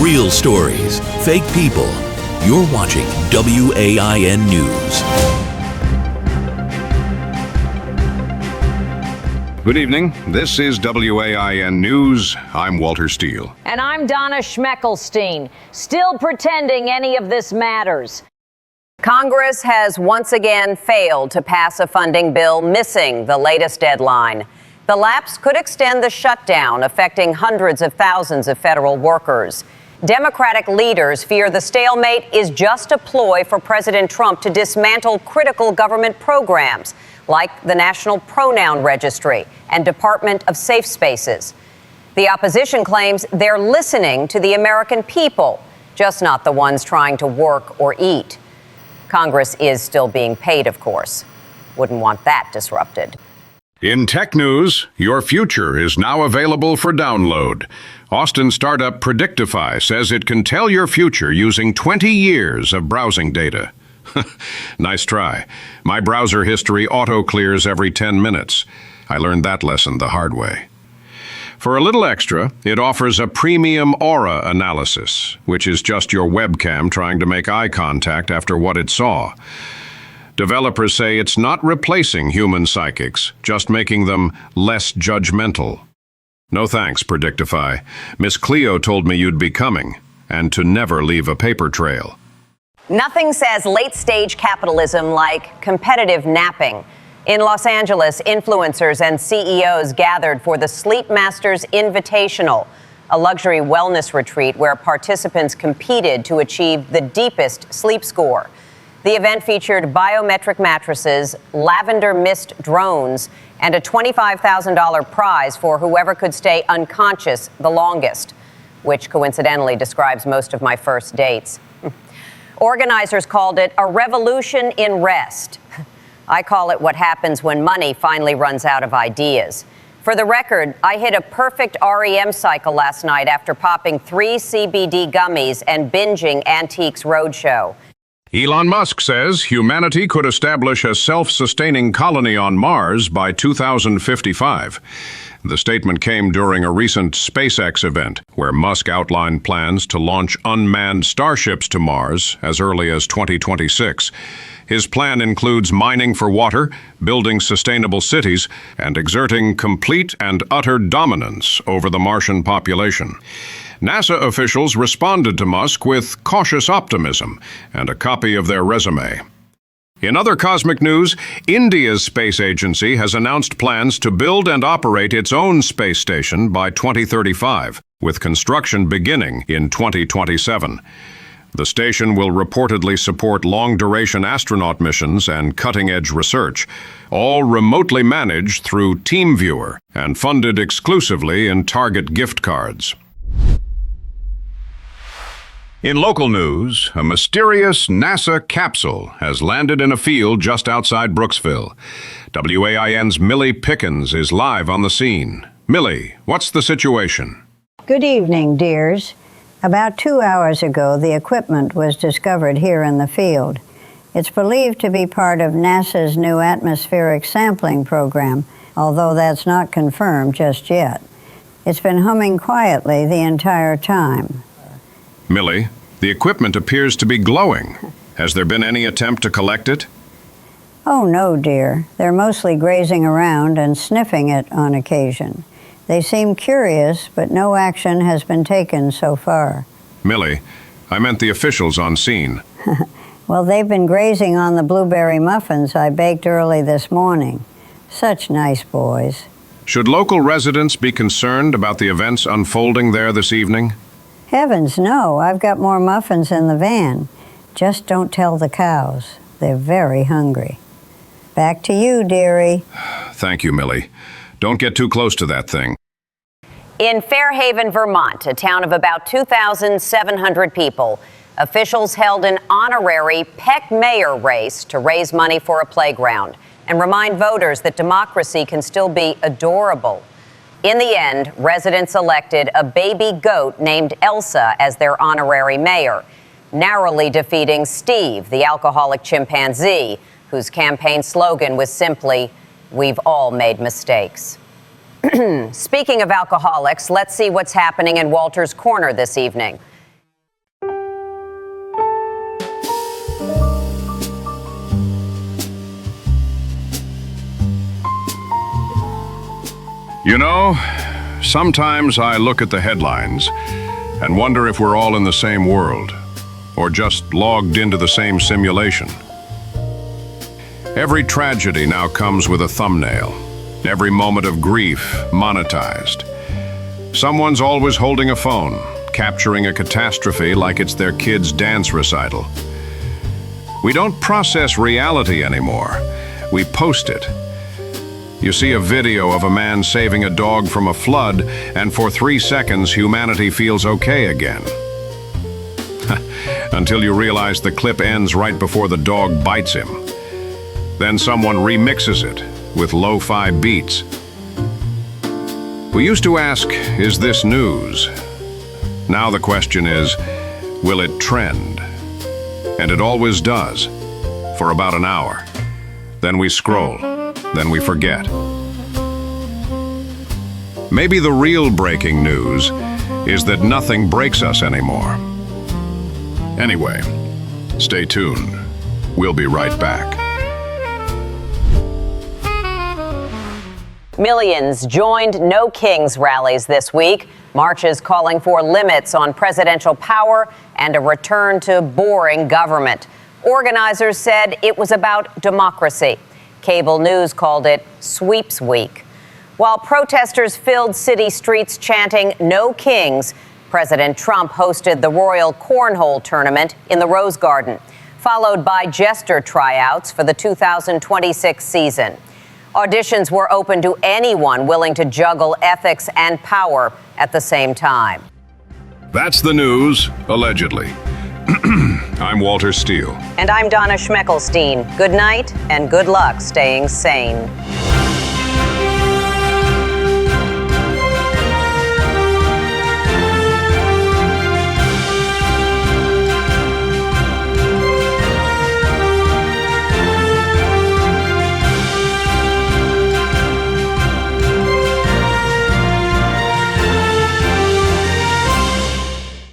Real stories, fake people. You're watching WAIN News. Good evening. This is WAIN News. I'm Walter Steele. And I'm Donna Shmeckelstein, still pretending any of this matters. Congress has once again failed to pass a funding bill, missing the latest deadline. The lapse could extend the shutdown, affecting hundreds of thousands of federal workers. Democratic leaders fear the stalemate is just a ploy for President Trump to dismantle critical government programs like the National Pronoun Registry and Department of Safe Spaces. The opposition claims they're listening to the American people, just not the ones trying to work or eat. Congress is still being paid, of course. Wouldn't want that disrupted. In tech news, your future is now available for download. Austin startup Predictify says it can tell your future using 20 years of browsing data. Nice try. My browser history auto-clears every 10 minutes. I learned that lesson the hard way. For a little extra, it offers a premium aura analysis, which is just your webcam trying to make eye contact after what it saw. Developers say it's not replacing human psychics, just making them less judgmental. No thanks, Predictify. Miss Cleo told me you'd be coming, and to never leave a paper trail. Nothing says late-stage capitalism like competitive napping. In Los Angeles, influencers and CEOs gathered for the Sleep Masters Invitational, a luxury wellness retreat where participants competed to achieve the deepest sleep score. The event featured biometric mattresses, lavender mist drones, and a $25,000 prize for whoever could stay unconscious the longest, which coincidentally describes most of my first dates. Organizers called it a revolution in rest. I call it what happens when money finally runs out of ideas. For the record, I hit a perfect REM cycle last night after popping 3 CBD gummies and binging Antiques Roadshow. Elon Musk says humanity could establish a self-sustaining colony on Mars by 2055. The statement came during a recent SpaceX event, where Musk outlined plans to launch unmanned starships to Mars as early as 2026. His plan includes mining for water, building sustainable cities, and exerting complete and utter dominance over the Martian population. NASA officials responded to Musk with cautious optimism and a copy of their resume. In other cosmic news, India's space agency has announced plans to build and operate its own space station by 2035, with construction beginning in 2027. The station will reportedly support long-duration astronaut missions and cutting-edge research, all remotely managed through TeamViewer and funded exclusively in Target gift cards. In local news, a mysterious NASA capsule has landed in a field just outside Brooksville. WAIN's Millie Pickens is live on the scene. Millie, what's the situation? Good evening, dears. About 2 hours ago, the equipment was discovered here in the field. It's believed to be part of NASA's new atmospheric sampling program, although that's not confirmed just yet. It's been humming quietly the entire time. Millie, the equipment appears to be glowing. Has there been any attempt to collect it? Oh, no, dear. They're mostly grazing around and sniffing it on occasion. They seem curious, but no action has been taken so far. Millie, I meant the officials on scene. Well, they've been grazing on the blueberry muffins I baked early this morning. Such nice boys. Should local residents be concerned about the events unfolding there this evening? Heavens, no. I've got more muffins in the van. Just don't tell the cows. They're very hungry. Back to you, dearie. Thank you, Millie. Don't get too close to that thing. In Fairhaven, Vermont, a town of about 2,700 people, officials held an honorary Peck mayor race to raise money for a playground and remind voters that democracy can still be adorable. In the end, residents elected a baby goat named Elsa as their honorary mayor, narrowly defeating Steve, the alcoholic chimpanzee, whose campaign slogan was simply, "We've all made mistakes." Speaking of alcoholics, let's see what's happening in Walter's Corner this evening. You know, sometimes I look at the headlines and wonder if we're all in the same world, or just logged into the same simulation. Every tragedy now comes with a thumbnail, every moment of grief monetized. Someone's always holding a phone, capturing a catastrophe like it's their kid's dance recital. We don't process reality anymore, we post it. You see a video of a man saving a dog from a flood, and for 3 seconds humanity feels okay again. Until you realize the clip ends right before the dog bites him. Then someone remixes it with lo-fi beats. We used to ask, is this news? Now the question is, will it trend? And it always does, for about an hour. Then we scroll, then we forget. Maybe the real breaking news is that nothing breaks us anymore. Anyway, stay tuned. We'll be right back. Millions joined No Kings rallies this week, marches calling for limits on presidential power and a return to boring government. Organizers said it was about democracy. Cable news called it Sweeps Week. While protesters filled city streets chanting No Kings, President Trump hosted the Royal Cornhole Tournament in the Rose Garden, followed by jester tryouts for the 2026 season. Auditions were open to anyone willing to juggle ethics and power at the same time. That's the news, allegedly. I'm Walter Steele. And I'm Donna Shmeckelstein. Good night and good luck staying sane.